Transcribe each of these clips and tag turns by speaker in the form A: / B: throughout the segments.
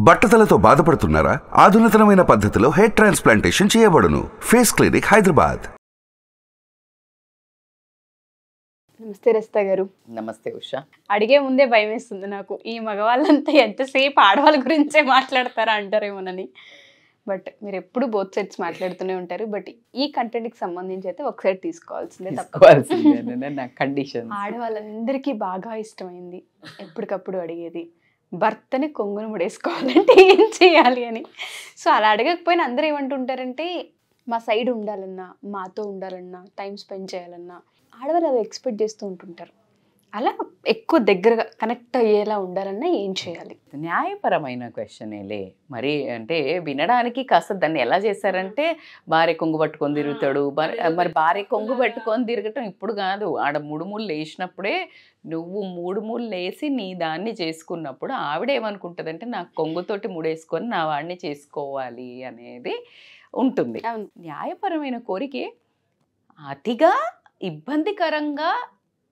A: బట్టతలతో బాధపడుతున్నారా? ఆధునితనమైన పద్ధతిలో hair transplantation చేయబడును. Face clinic, Hyderabad.
B: నమస్తే రస్తా గారు.
C: నమస్తే ఉషా.
B: అడిగే ముందే భయం వేస్తుంది నాకు, ఈ మగవాళ్ళంతా ఎంతసేపు ఆడవాళ్ళ గురించే మాట్లాడతారా అంటారేమోనని. బట్ మీరు ఎప్పుడు బోత్ సైడ్స్ మాట్లాడుతూనే ఉంటారు. బట్ ఈ కంటెంట్కి సంబంధించి అయితే ఒక సైడ్ తీసుకోవాల్సిందే,
C: నా కండిషన్.
B: ఆడవాళ్ళందరికీ బాగా ఇష్టమైంది, ఎప్పటికప్పుడు అడిగేది, భర్తని కొంగును ముడేసుకోవాలంటే ఏం చేయాలి అని. సో అలా అడగకపోయినా అందరూ ఏమంటుంటారంటే, మా సైడ్ ఉండాలన్నా, మాతో ఉండాలన్నా, టైం స్పెండ్ చేయాలన్నా ఆడవాళ్ళు అవి ఎక్స్పెక్ట్ చేస్తూ ఉంటుంటారు. అలా ఎక్కువ దగ్గరగా కనెక్ట్ అయ్యేలా ఉండాలన్నా ఏం చేయాలి?
C: న్యాయపరమైన క్వశ్చనేలే మరి. అంటే వినడానికి కాస్త దాన్ని ఎలా చేశారంటే, భార్య కొంగు పట్టుకొని తిరుగుతాడు. మరి భార్య కొంగు పట్టుకొని తిరగటం ఇప్పుడు కాదు, ఆడ ముడుములు లేచినప్పుడే, నువ్వు మూడుములు లేసి నీ దాన్ని చేసుకున్నప్పుడు ఆవిడేమనుకుంటుంది అంటే, నాకు కొంగుతోటి ముడేసుకొని నా వాడిని చేసుకోవాలి అనేది ఉంటుంది. న్యాయపరమైన కోరికే అతిగా ఇబ్బందికరంగా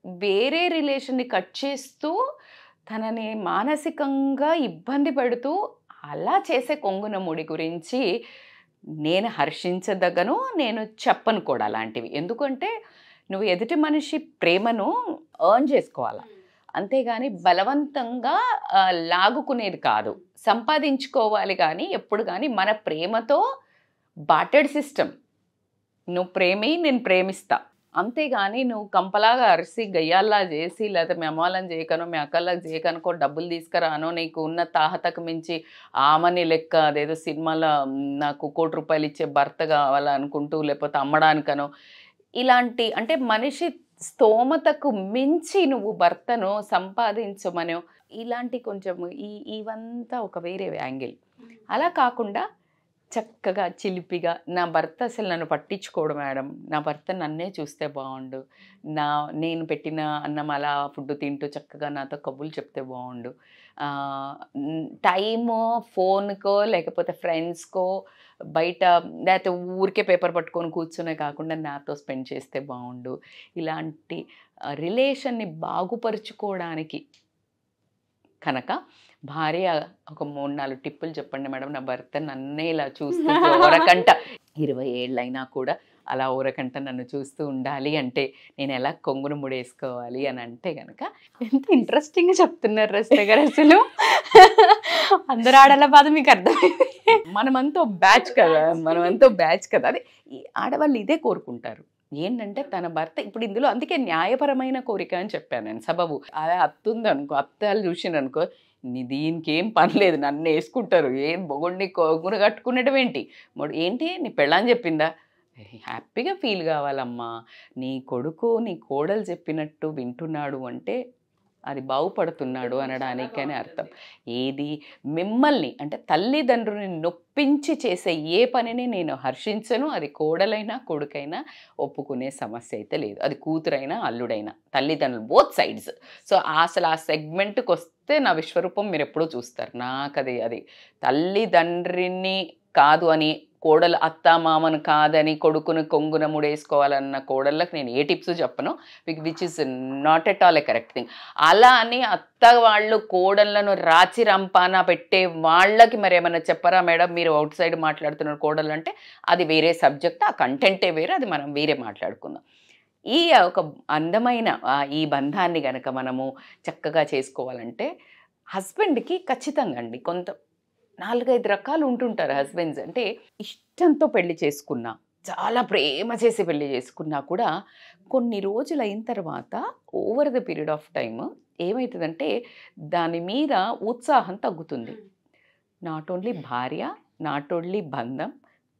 C: వేరే రిలేషన్ని కట్ చేస్తూ తనని మానసికంగా ఇబ్బంది పెడుతూ అలా చేసే కొంగున ముడి గురించి నేను హర్షించదగను, నేను చెప్పను కూడా అలాంటివి. ఎందుకంటే నువ్వు ఎదుటి మనిషి ప్రేమను ఎర్న్ చేసుకోవాలి, అంతేగాని బలవంతంగా లాగుకునేది కాదు. సంపాదించుకోవాలి కానీ ఎప్పుడు కానీ మన ప్రేమతో బాటెడ్ సిస్టమ్. నువ్వు ప్రేమి, నేను ప్రేమిస్తా, అంతేగాని నువ్వు కంపలాగా అరిసి గయ్యాల్లా చేసి, లేకపోతే మీ అమ్మాలని చేయకనో మీ అక్కల్లాగా చేయకనుకో డబ్బులు తీసుకురానో, నీకు ఉన్న తాహతకు మించి ఆమని లెక్క అదేదో సినిమాలో నాకు ₹1,00,00,000 ఇచ్చే భర్త కావాలనుకుంటూ, లేకపోతే అమ్మడానికనో, ఇలాంటి అంటే మనిషి స్తోమతకు మించి నువ్వు భర్తను సంపాదించమనో, ఇలాంటి కొంచెం ఇవంతా ఒక వేరే యాంగిల్. అలా కాకుండా చక్కగా చిలిపిగా, నా భర్త అసలు నన్ను పట్టించుకోడు మేడం, నా భర్త నన్నే చూస్తే బాగుండు, నేను పెట్టిన అన్నం అలా ఫుడ్ తింటూ చక్కగా నాతో కబుర్లు చెప్తే బాగుండు, టైము ఫోన్కో లేకపోతే ఫ్రెండ్స్కో బయట లేకపోతే ఊరికే పేపర్ పట్టుకొని కూర్చునే కాకుండా నాతో స్పెండ్ చేస్తే బాగుండు. ఇలాంటి రిలేషన్ని బాగుపరుచుకోవడానికి కనుక భార్య ఒక 3-4 టిప్పులు చెప్పండి మేడం, నా భర్త నన్నే ఇలా చూస్తూ ఓరకంట 20 ఏళ్ళైనా కూడా అలా ఓరకంట నన్ను చూస్తూ ఉండాలి అంటే నేను ఎలా కొంగును ముడేసుకోవాలి అని అంటే కనుక.
B: ఎంత ఇంట్రెస్టింగ్గా చెప్తున్నారు రస్తా గారు అసలు. అందరూ ఆడల బాధ మీకు అర్థమైంది.
C: మనమంతా బ్యాచ్ కదా. అదే ఈ ఆడవాళ్ళు ఇదే కోరుకుంటారు ఏంటంటే, తన భర్త ఇప్పుడు ఇందులో అందుకే న్యాయపరమైన కోరిక అని చెప్పాను నేను. సబబు అదే అత్తుంది అనుకో, అత్తాలు చూసిననుకో, దీనికి ఏం పని లేదు, నన్ను వేసుకుంటారు, ఏం బొగుడిని కొంగును కట్టుకునేటం ఏంటి నీ పెళ్ళని చెప్పిందా, హ్యాపీగా ఫీల్ కావాలమ్మా. నీ కొడుకు నీ కోడలు చెప్పినట్టు వింటున్నాడు అంటే అది బాగుపడుతున్నాడు అనడానికని అర్థం. ఏది మిమ్మల్ని అంటే తల్లిదండ్రుని నొప్పించి చేసే ఏ పనిని నేను హర్షించను. అది కోడలైనా కొడుకైనా ఒప్పుకునే సమస్య అయితే లేదు. అది కూతురైనా అల్లుడైనా, తల్లిదండ్రులు బోత్ సైడ్స్. సో అసలు ఆ సెగ్మెంట్కి వస్తే నా విశ్వరూపం మీరు ఎప్పుడూ చూస్తారు. నాకు అది తల్లిదండ్రిని కాదు అని, కోడలు అత్త మామను కాదని కొడుకును కొంగున ముడేసుకోవాలన్న కోడళ్ళకి నేను ఏ టిప్స్ చెప్పను, which is not at all A correct thing. అలా అని అత్త వాళ్ళు కోడళ్ళను రాచి రంపాన పెట్టే వాళ్ళకి మరి ఏమైనా చెప్పరా మేడం, మీరు అవుట్ సైడ్ మాట్లాడుతున్నారు కోడళ్ళు అంటే, అది వేరే సబ్జెక్ట్, ఆ కంటెంటే వేరే, అది మనం వేరే మాట్లాడుకుందాం. ఈ ఒక అందమైన ఈ బంధాన్ని కనుక మనము చక్కగా చేసుకోవాలంటే హస్బెండ్కి ఖచ్చితంగా అండి కొంత 4-5 రకాలు ఉంటుంటారు హస్బెండ్స్. అంటే ఇష్టంతో పెళ్లి చేసుకున్నా, చాలా ప్రేమ చేసి పెళ్లి చేసుకున్నా కూడా కొన్ని రోజులు అయిన తర్వాత over the period of time ఏమవుతుందంటే దాని మీద ఉత్సాహం తగ్గుతుంది. నాట్ ఓన్లీ భార్య, నాట్ ఓన్లీ బంధం,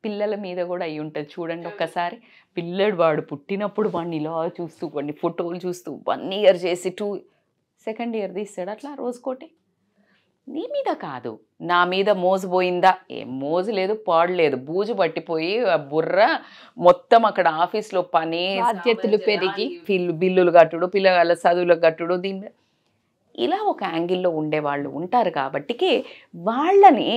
C: పిల్లల మీద కూడా అయి ఉంటుంది. చూడండి ఒక్కసారి, పిల్లడు వాడు పుట్టినప్పుడు వాడిని ఇలా చూస్తూ, వాడిని ఫోటోలు చూస్తూ 1 ఇయర్ చేసి 2nd ఇయర్ తీస్తాడు అట్లా రోజుకోటి. నీ మీద కాదు, నా మీద మోజు పోయిందా, ఏం మోజు లేదు, పాడు లేదు, బూజు పట్టిపోయి బుర్ర మొత్తం అక్కడ ఆఫీస్లో పని,
B: బాధ్యతలు పెరిగి,
C: బిల్లులు కట్టుడు, పిల్లల చదువులకు కట్టుడు, దీని ఇలా ఒక యాంగిల్లో ఉండేవాళ్ళు ఉంటారు. కాబట్టికి వాళ్ళని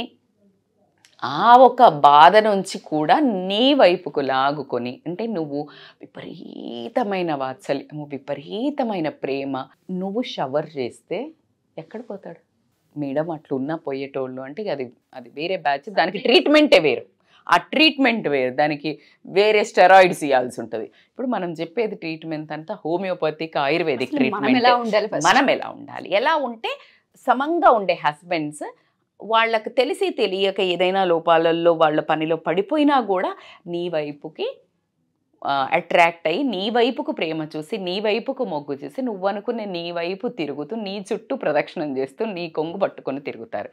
C: ఆ ఒక బాధ నుంచి కూడా నీ వైపుకు లాగుకొని, అంటే నువ్వు విపరీతమైన వాత్సల్యము, విపరీతమైన ప్రేమ, నువ్వు షవర్ చేస్తే ఎక్కడ పోతాడు? మేడం అట్లున్నా పోయేటోళ్ళు అంటే అది అది వేరే బ్యాచ్, దానికి ట్రీట్మెంటే వేరు, ఆ ట్రీట్మెంట్ వేరు, దానికి వేరే స్టెరాయిడ్స్ ఇవ్వాల్సి ఉంటుంది. ఇప్పుడు మనం చెప్పేది ట్రీట్మెంట్ అంతా హోమియోపతిక్ ఆయుర్వేదిక్ ట్రీట్మెంట్. మనం ఎలా ఉండాలి, ఎలా ఉంటే సమంగా ఉండే హస్బెండ్స్ వాళ్ళకి తెలిసి తెలియక ఏదైనా లోపాలలో వాళ్ళ పనిలో పడిపోయినా కూడా నీ వైపుకి అట్రాక్ట్ అయ్యి నీ వైపుకు ప్రేమ చూసి నీ వైపుకు మొగ్గు చూసి నువ్వు అనుకునే నీ వైపు తిరుగుతూ నీ చుట్టూ ప్రదక్షిణం చేస్తూ నీ కొంగు పట్టుకొని తిరుగుతారు.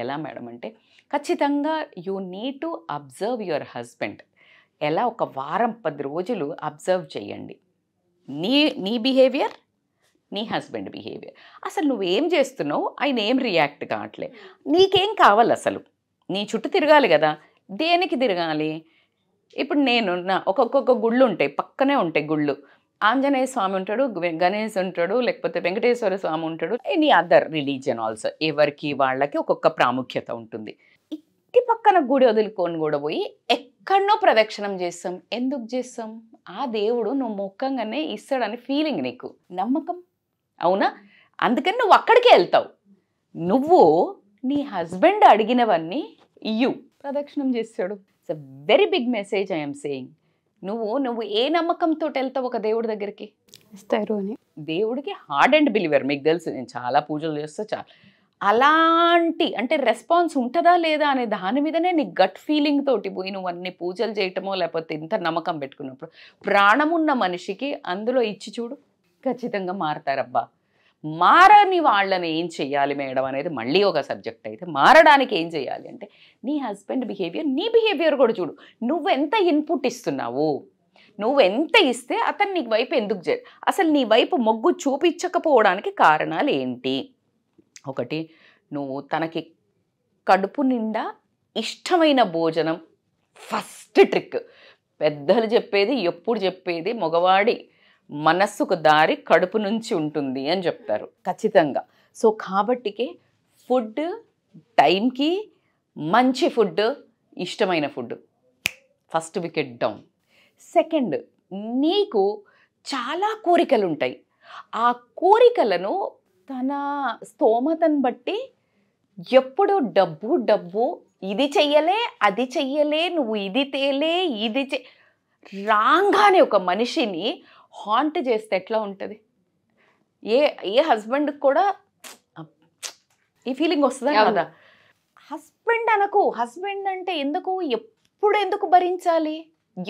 C: ఎలా మేడం అంటే ఖచ్చితంగా you need to observe your husband. ఎలా ఒక వారం 10 రోజులు అబ్జర్వ్ చేయండి నీ బిహేవియర్, నీ హస్బెండ్ బిహేవియర్. అసలు నువ్వేం చేస్తున్నావు, ఆయన ఏం రియాక్ట్ కావట్లే, నీకేం కావాలి, అసలు నీ చుట్టూ తిరగాలి కదా, దేనికి తిరగాలి? ఇప్పుడు నేను ఒక్కొక్క గుళ్ళు ఉంటాయి, పక్కనే ఉంటాయి గుళ్ళు. ఆంజనేయ స్వామి ఉంటాడు, గణేష్ ఉంటాడు, లేకపోతే వెంకటేశ్వర స్వామి ఉంటాడు, ఎనీ అదర్ రిలీజియన్ ఆల్సో, ఎవరికి వాళ్ళకి ఒక్కొక్క ప్రాముఖ్యత ఉంటుంది. ఇంటి పక్కన గుడి వదులుకొని కూడా పోయి ఎక్కడనో ప్రదక్షిణం చేస్తాం. ఎందుకు చేస్తాం? ఆ దేవుడు నువ్వు మొక్కంగానే ఇస్తాడని ఫీలింగ్, నీకు నమ్మకం, అవునా? అందుకని నువ్వు అక్కడికే వెళ్తావు. నువ్వు నీ హస్బెండ్ అడిగినవన్నీ ప్రదక్షిణం చేస్తాడు. It's a very big message I'm saying. నువ్వు ఏ నమ్మకంతో వెళ్తావు ఒక దేవుడి దగ్గరికి?
B: ఇస్తారు అని.
C: దేవుడికి హార్డ్ అండ్ బిలీవర్, మీకు తెలుసు, నేను చాలా పూజలు చేస్తా, చాలా అలాంటి అంటే రెస్పాన్స్ ఉంటుందా లేదా అనే దాని మీదనే నీ గట్ ఫీలింగ్ తోటి పోయి నువ్వు అన్ని పూజలు చేయటమో లేకపోతే ఇంత నమ్మకం పెట్టుకున్నప్పుడు ప్రాణమున్న మనిషికి అందులో ఇచ్చి చూడు, ఖచ్చితంగా మారతారబ్బా. మారని వాళ్ళని ఏం చెయ్యాలి మేడం అనేది మళ్ళీ ఒక సబ్జెక్ట్ అయితే, మారడానికి ఏం చేయాలి అంటే నీ హస్బెండ్ బిహేవియర్, నీ బిహేవియర్ కూడా చూడు. నువ్వు ఎంత ఇన్పుట్ ఇస్తున్నావు, నువ్వు ఎంత ఇస్తే అతను నీ వైపు ఎందుకు అసలు నీ వైపు మొగ్గు చూపించకపోవడానికి కారణాలు ఏంటి? ఒకటి, నువ్వు తనకి కడుపు నిండా ఇష్టమైన భోజనం. ఫస్ట్ ట్రిక్, పెద్దలు చెప్పేది, ఎప్పుడు చెప్పేది, మగవాడి మనస్సుకు దారి కడుపు నుంచి ఉంటుంది అని చెప్తారు ఖచ్చితంగా. సో కాబట్టికే ఫుడ్ టైంకి, మంచి ఫుడ్, ఇష్టమైన food, first wicket down. Second, నీకు చాలా కోరికలు ఉంటాయి. ఆ కోరికలను తన స్తోమతను బట్టి ఎప్పుడు డబ్బు డబ్బు, ఇది చెయ్యలే, అది చెయ్యలే, నువ్వు ఇది తేలే, ఇది రాగానే ఒక మనిషిని హాంట్ చేస్తే ఎట్లా ఉంటుంది? ఏ హస్బెండ్కి కూడా ఈ ఫీలింగ్ వస్తుందా కదా? హస్బెండ్ అనకు, హస్బెండ్ అంటే ఎందుకు భరించాలి?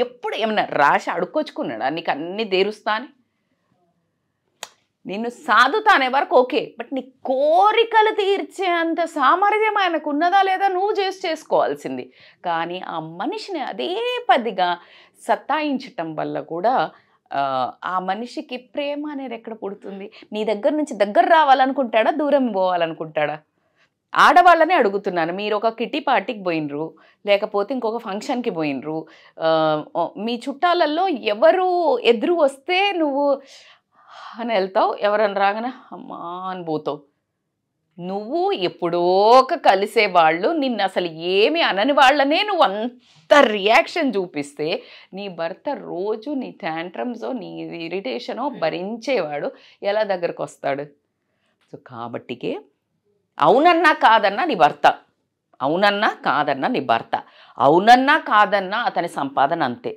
C: ఎప్పుడు ఏమన్నా రాసి అడుక్కొచ్చుకున్నాడా నీకు అన్ని దేరుస్తా అని? నిన్ను సాధుతానే వరకు ఓకే, బట్ నీ కోరికలు తీర్చే అంత సామర్థ్యం ఆయనకు ఉన్నదా లేదా నువ్వు చేసుకోవాల్సింది. కానీ ఆ మనిషిని అదే పదిగా సతాయించటం వల్ల కూడా ఆ మనిషికి ప్రేమ అనేది ఎక్కడ పుడుతుంది? నీ దగ్గర నుంచి దగ్గర రావాలనుకుంటాడా, దూరం పోవాలనుకుంటాడా? ఆడవాళ్ళనే అడుగుతున్నాను. మీరు ఒక కిట్టి పార్టీకి పోయినరు, లేకపోతే ఇంకొక ఫంక్షన్కి పోయినరు, మీ చుట్టాలలో ఎవరు ఎదురు వస్తే నువ్వు అని వెళ్తావు, ఎవరని రాగానే అమ్మా అని పోతావు. నువ్వు ఎప్పుడో ఒక కలిసే వాళ్ళు నిన్ను అసలు ఏమి అనని వాళ్ళనే నువ్వు అంత రియాక్షన్ చూపిస్తే నీ భర్త రోజు నీ ట్యాంట్రమ్సో నీ ఇరిటేషనో భరించేవాడు ఎలా దగ్గరకు వస్తాడు? సో కాబట్టికే అవునన్నా కాదన్నా నీ భర్త, అవునన్నా కాదన్నా నీ భర్త, అవునన్నా కాదన్నా అతని సంపాదన అంతే,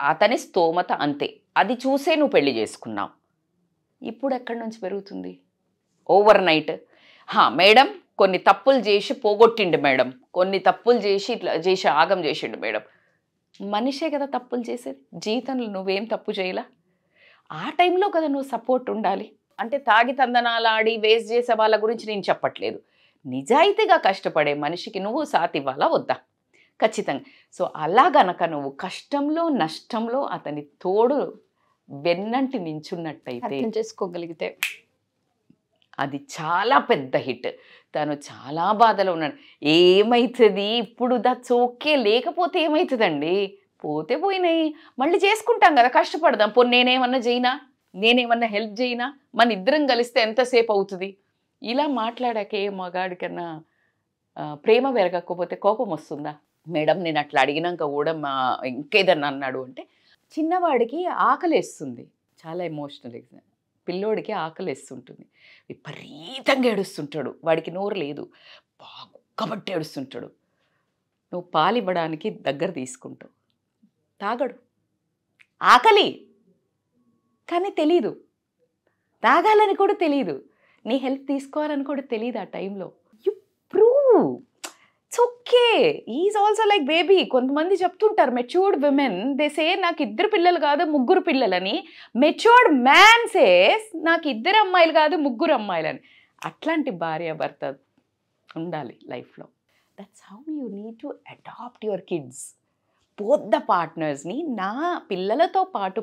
C: అతని స్తోమత అంతే, అది చూసే నువ్వు పెళ్లి చేసుకున్నావు. ఇప్పుడు ఎక్కడి నుంచి పెరుగుతుంది? ఓవర్ నైట్ మేడం కొన్ని తప్పులు చేసి పోగొట్టిండు మేడం, కొన్ని తప్పులు చేసి ఇట్లా చేసి ఆగం చేసిండు మేడం. మనిషే కదా తప్పులు చేసేది, జీవితంలో నువ్వేం తప్పు చేయలా? ఆ టైంలో కదా నువ్వు సపోర్ట్ ఉండాలి. అంటే తాగి తందనాలు ఆడి వేస్ట్ చేసే వాళ్ళ గురించి నేను చెప్పట్లేదు. నిజాయితీగా కష్టపడే మనిషికి నువ్వు సాత్ ఇవ్వాలా వద్దా? ఖచ్చితంగా. సో అలా గనక నువ్వు కష్టంలో నష్టంలో అతని తోడు వెన్నంటి నించున్నట్టయితే,
B: చేసుకోగలిగితే
C: అది చాలా పెద్ద హిట్. తను చాలా బాధలో ఉన్నాడు, ఏమవుతుంది ఇప్పుడు, దట్స్ ఓకే, లేకపోతే ఏమవుతుందండి, పోతే పోయినాయి, మళ్ళీ చేసుకుంటాం కదా, కష్టపడదాం. పోనీ నేనేమన్నా చేయనా, నేనేమన్నా హెల్ప్ చేయనా, మన ఇద్దరం కలిస్తే ఎంతసేపు అవుతుంది? ఇలా మాట్లాడాకే మగాడికన్నా ప్రేమ పెరగకపోతే కోపం వస్తుందా? మేడం నేను అట్లా అడిగినాక కూడా ఇంకేదన్నా అన్నాడు అంటే చిన్నవాడికి ఆకలేస్తుంది, చాలా ఎమోషనల్. పిల్లోడికి ఆకలిస్తుంటుంది, విపరీతంగా ఏడుస్తుంటాడు, వాడికి నోరు లేదు, బాగా ఉక్కబట్టి ఏడుస్తుంటాడు. నువ్వు పాలు ఇవ్వడానికి దగ్గర తీసుకుంటావు, తాగడు, ఆకలి కానీ తెలీదు, తాగాలని కూడా తెలీదు, నీ హెల్ప్ తీసుకోవాలని కూడా తెలియదు ఆ టైంలో. You prove it's okay, is also like baby. కొంతమంది చెప్తుంటారు మెచ్యూర్డ్ విమెన్, దే సే నాకు 2 పిల్లలు కాదు 3 పిల్లలని. మెచ్యూర్డ్ మ్యాన్ సేస్ నాకు 2 అమ్మాయిలు కాదు 3 అమ్మాయిలని. అట్లాంటి భార్య భర్త ఉండాలి లైఫ్లో. That's how you need to adapt your kids, both the పార్ట్నర్స్ని. నా పిల్లలతో పాటు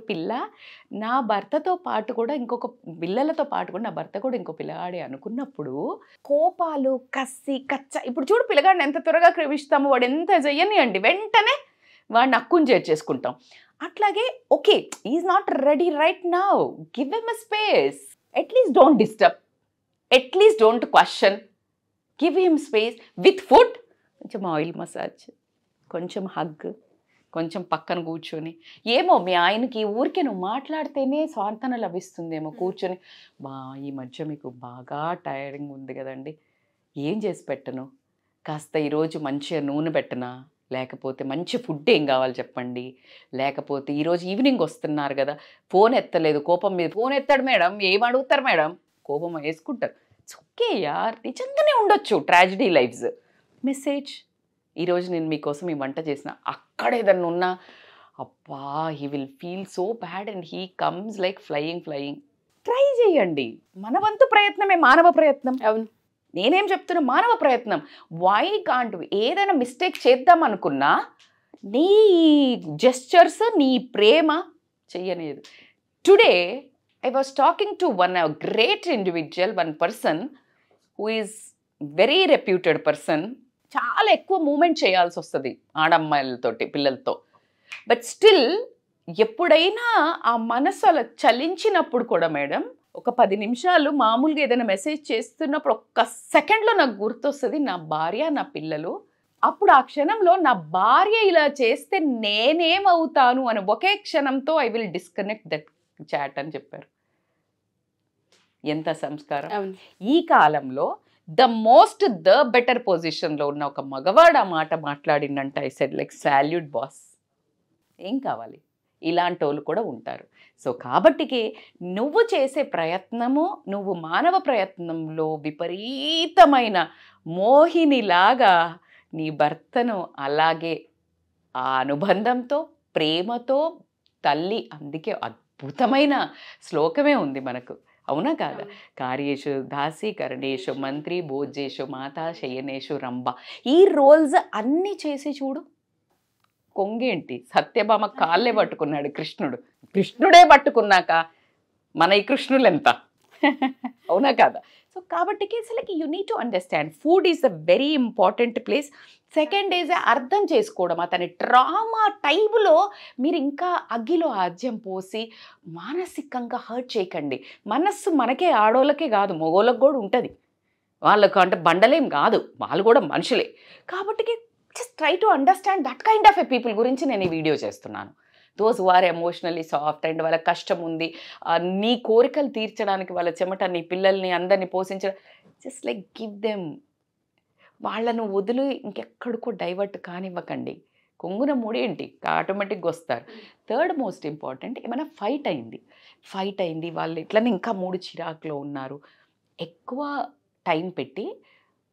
C: నా భర్తతో పాటు కూడా ఇంకొక పిల్లలతో పాటు కూడా నా భర్త కూడా ఇంకో పిల్లగాడే అనుకున్నప్పుడు కోపాలు, కసి, కచ్చ. ఇప్పుడు చూడు పిల్లగాడిని ఎంత త్వరగా క్రమిస్తాము, వాడు ఎంత చెయ్యనియండి వెంటనే వాడిని అక్కుని చేర్చేసుకుంటాం. అట్లాగే okay is not ready right now, give him a space, at least don't disturb, at least don't question, give him space with food, కొంచెం ఆయిల్ మసాజ్, కొంచెం హగ్, కొంచెం పక్కన కూర్చొని. ఏమో మీ ఆయనకి ఊరికే నువ్వు మాట్లాడితేనే స్వాంతన లభిస్తుందేమో కూర్చొని, ఈ మధ్య మీకు బాగా టైరింగ్ ఉంది కదండి, ఏం చేసి పెట్టను, కాస్త ఈరోజు మంచిగా నూనె పెట్టనా, లేకపోతే మంచి ఫుడ్ ఏం కావాలి చెప్పండి, లేకపోతే ఈరోజు ఈవినింగ్ వస్తున్నారు కదా ఫోన్ ఎత్తలేదు, కోపం మీద ఫోన్ ఎత్తాడు మేడం, ఏం అడుగుతారు మేడం, కోపం వేసుకుంటారు. ఇట్స్ ఓకే యార్, నిజంగానే ఉండొచ్చు ట్రాజడీ లైఫ్స్. మెసేజ్, ఈరోజు నేను మీకోసం ఈ వంట చేసిన, అక్కడ ఏదన్నా ఉన్నా అబ్బా he will feel so bad and he comes like flying. Try చేయండి, మన వంతు ప్రయత్నమే మానవ ప్రయత్నం.
B: అవును,
C: నేనేం చెప్తున్నా, మానవ ప్రయత్నం. వై కాంట్ ఏదైనా మిస్టేక్ చేద్దాం అనుకున్నా నీ జెస్చర్స్, నీ ప్రేమ చెయ్యలేదు. Today I was talking to one great individual, one person who is very reputed person. చాలా ఎక్కువ మూమెంట్ చేయాల్సి వస్తుంది ఆడమ్మాయిలతోటి, పిల్లలతో. బట్ స్టిల్ ఎప్పుడైనా ఆ మనసు అలా చలించినప్పుడు కూడా మేడం, ఒక 10 నిమిషాలు మామూలుగా ఏదైనా మెసేజ్ చేస్తున్నప్పుడు ఒక్క సెకండ్లో నాకు గుర్తొస్తుంది నా భార్య, నా పిల్లలు. అప్పుడు ఆ క్షణంలో నా భార్య ఇలా చేస్తే నేనేమవుతాను అని ఒకే క్షణంతో I will disconnect that chat అని చెప్పారు. ఎంత సంస్కారం. ఈ కాలంలో ద బెటర్ పొజిషన్లో ఉన్న ఒక మగవాడు ఆ మాట మాట్లాడిందంటే I said like salute boss. ఏం కావాలి, ఇలాంటి వాళ్ళు కూడా ఉంటారు. సో కాబట్టికి నువ్వు చేసే ప్రయత్నము, నువ్వు మానవ ప్రయత్నంలో విపరీతమైన మోహినిలాగా నీ భర్తను అలాగే ఆ అనుబంధంతో, ప్రేమతో తల్లి, అందుకే అద్భుతమైన శ్లోకమే ఉంది మనకు, అవునా కాదా? కార్యేషు దాసి, కరణేషు మంత్రి, భోజ్యేషు మాత, శయనేషు రంభ. ఈ రోల్స్ అన్నీ చేసి చూడు. కొంగేంటి, సత్యభామ కాళ్ళే పట్టుకున్నాడు కృష్ణుడు. కృష్ణుడే పట్టుకున్నాక మన ఈ కృష్ణులు ఎంత, అవునా కాదా? సో కాబట్టి you need to understand food is a very important place. Second is అర్థం చేసుకోవడం. అతని ట్రామా టైంలో మీరు ఇంకా అగ్గిలో ఆజ్యం పోసి మానసికంగా హర్ట్ చేయకండి. మనస్సు మనకే, ఆడోళ్ళకే కాదు మగోళ్ళకి కూడా ఉంటుంది. వాళ్ళకు అంటే బండలేం కాదు, వాళ్ళు కూడా మనుషులే. కాబట్టి just try to understand that kind of a people గురించి నేను ఈ వీడియో చేస్తున్నాను. Those who are emotionally soft and వాళ్ళ కష్టం ఉంది, నీ కోరికలు తీర్చడానికి వాళ్ళ చెమట, నీ పిల్లల్ని అందరినీ పోషించడం, జస్ట్ లైక్ గివ్ దెమ్. వాళ్ళను వదిలి ఇంకెక్కడికో డైవర్ట్ కానివ్వకండి. కొంగున ముడేంటి ఆటోమేటిక్గా వస్తారు. థర్డ్ మోస్ట్ ఇంపార్టెంట్, ఏమైనా ఫైట్ అయింది వాళ్ళు ఇట్లనే ఇంకా 3 చిరాకులో ఉన్నారు, ఎక్కువ టైం పెట్టి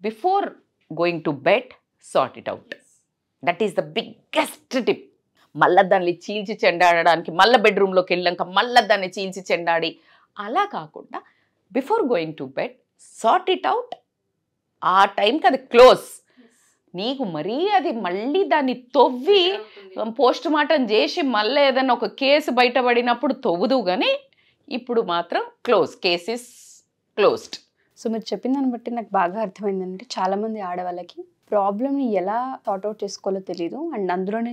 C: before going to bed sort it out. That is the biggest tip. మళ్ళీ దాన్ని చీల్చి చెండాడడానికి మళ్ళీ బెడ్రూమ్లోకి వెళ్ళాక మళ్ళీ దాన్ని చీల్చి చెండాడి అలా కాకుండా before going to bed sort it out. ఆ టైంకి అది క్లోజ్. నీకు మరీ అది మళ్ళీ దాన్ని తవ్వి పోస్ట్ మార్టం చేసి మళ్ళీ ఏదైనా ఒక కేసు బయటపడినప్పుడు తవ్వుదు, కానీ ఇప్పుడు మాత్రం close, case is closed.
B: So మీరు చెప్పిన దాన్ని బట్టి నాకు బాగా అర్థమైందంటే చాలామంది ఆడవాళ్ళకి ప్రాబ్లమ్ని ఎలా సార్ట్అవుట్ చేసుకోవాలో తెలియదు, అండ్ అందులోనే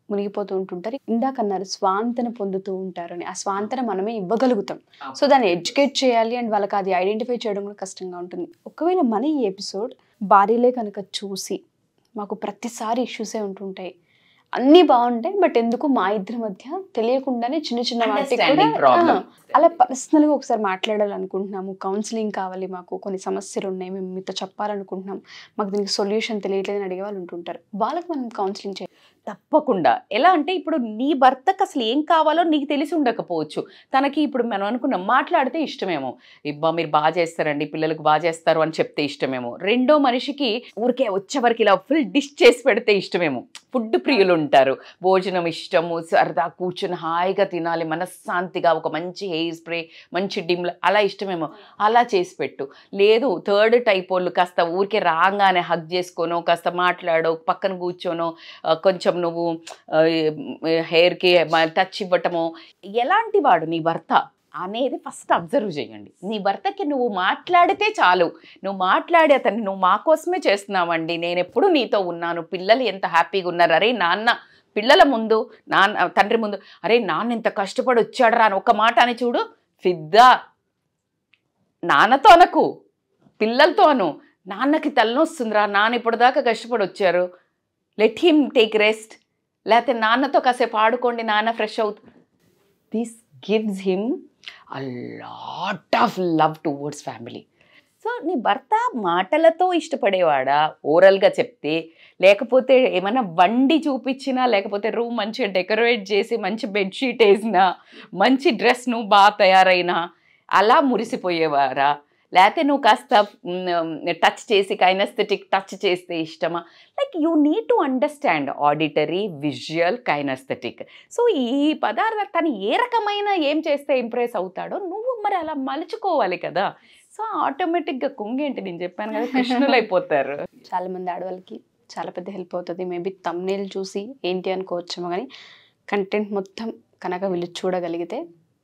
B: మునిగిపోతూ ఉంటుంటారు. ఇందాక అన్నారు స్వాంతన పొందుతూ ఉంటారని. ఆ స్వాంతన మనమే ఇవ్వగలుగుతాం. సో దాన్ని ఎడ్యుకేట్ చేయాలి అండ్ వాళ్ళకి అది ఐడెంటిఫై చేయడం కూడా కష్టంగా ఉంటుంది. ఒకవేళ మన ఈ ఎపిసోడ్ భార్యలే కనుక చూసి మాకు ప్రతిసారి ఇష్యూసే ఉంటుంటాయి, అన్నీ బాగుంటాయి, బట్ ఎందుకు మా ఇద్దరి మధ్య తెలియకుండానే చిన్న చిన్న వాటికి కూడా అలా పర్సనల్గా ఒకసారి మాట్లాడాలనుకుంటున్నాము, కౌన్సిలింగ్ కావాలి, మాకు కొన్ని సమస్యలు ఉన్నాయి, మేము మీతో చెప్పాలనుకుంటున్నాం, మాకు దీనికి సొల్యూషన్ తెలియట్లేదని అడిగే వాళ్ళు ఉంటుంటారు. వాళ్ళకి మనం కౌన్సిలింగ్ చేయాలి.
C: తప్పకుండా. ఎలా అంటే ఇప్పుడు నీ భర్తకు అసలు ఏం కావాలో నీకు తెలిసి ఉండకపోవచ్చు. తనకి ఇప్పుడు మనం అనుకున్నాం మాట్లాడితే ఇష్టమేమో, ఇబ్బా మీరు బాగా చేస్తారండి, పిల్లలకు బాగా చేస్తారు అని చెప్తే ఇష్టమేమో. రెండో మనిషికి ఊరికే వచ్చేవరకు ఇలా ఫుల్ డిష్ చేసి పెడితే ఇష్టమేమో. ఫుడ్ ప్రియులు ఉంటారు, భోజనం ఇష్టము, సరదా కూర్చొని హాయిగా తినాలి మనశ్శాంతిగా, ఒక మంచి హెయిర్ స్ప్రే, మంచి డిమ్ల అలా ఇష్టమేమో, అలా చేసి పెట్టు. లేదు థర్డ్ టైప్ వాళ్ళు కాస్త ఊరికే రాగానే హగ్ చేసుకోనో, కాస్త మాట్లాడో, పక్కన కూర్చోనో, కొంచెం నువ్వు హెయిర్కి టచ్ ఇవ్వటమో. ఎలాంటి వాడు నీ భర్త అనేది ఫస్ట్ అబ్జర్వ్ చేయండి. నీ భర్తకి నువ్వు మాట్లాడితే చాలు, నువ్వు మాట్లాడి అతన్ని నువ్వు మా కోసమే చేస్తున్నావండి, నేను ఎప్పుడు నీతో ఉన్నాను, పిల్లలు ఎంత హ్యాపీగా ఉన్నారు, అరే నాన్న పిల్లల ముందు తండ్రి ముందు అరే నాన్న ఇంత కష్టపడి వచ్చాడు రా అని ఒక మాట అని చూడు, ఫిద్దా. నాన్నతో అనకు, పిల్లలతో అను, నాన్నకి తలనొస్తుందిరా, నాన్న ఇప్పటిదాకా కష్టపడి వచ్చారు, లెట్ హిమ్ టేక్ రెస్ట్, లేకపోతే నాన్నతో కాసేపు ఆడుకోండి, నాన్న ఫ్రెష్ అవుతుంది. This gives him a lot of love towards family. So నీ భర్త మాటలతో ఇష్టపడేవాడా, ఓరల్గా చెప్తే, లేకపోతే ఏమైనా వండి చూపించినా, లేకపోతే రూమ్ మంచిగా డెకరేట్ చేసి మంచి బెడ్షీట్ వేసినా, మంచి డ్రెస్ నువ్వు బాగా తయారైనా అలా మురిసిపోయేవారా, లేకపోతే నువ్వు కాస్త టచ్ చేసి కైనస్థెటిక్ టచ్ చేస్తే ఇష్టమా? Like you need to understand auditory, visual, kinaesthetic. So ఈ పదార్థం తను ఏ రకమైన ఏం చేస్తే ఇంప్రెస్ అవుతాడో నువ్వు మరి అలా మలుచుకోవాలి కదా. సో ఆటోమేటిక్గా కొంగేంటి, నేను చెప్పాను కదా, కృష్ణులు అయిపోతారు.
B: చాలా మంది ఆడవాళ్ళకి చాలా పెద్ద హెల్ప్ అవుతుంది. మేబీ థంబ్నెయిల్ చూసి ఏంటి అనుకోవచ్చేమో, కానీ కంటెంట్ మొత్తం కనుక వీళ్ళు చూడగలిగితే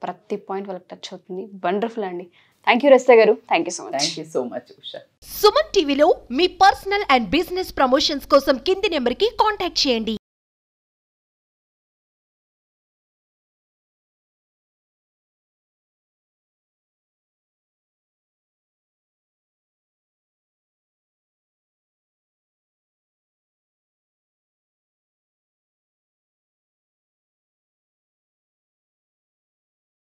B: ప్రతి పాయింట్ వాళ్ళకి టచ్ అవుతుంది. వండర్ఫుల్ అండి. థ్యాంక్ యూ రస్తా గారు, thank you so much.
C: Thank you so much Usha.
D: Suman టీవీలో మీ పర్సనల్ అండ్ బిజినెస్ ప్రమోషన్స్ కోసం కింది నెంబర్కి కాంటాక్ట్ చేయండి.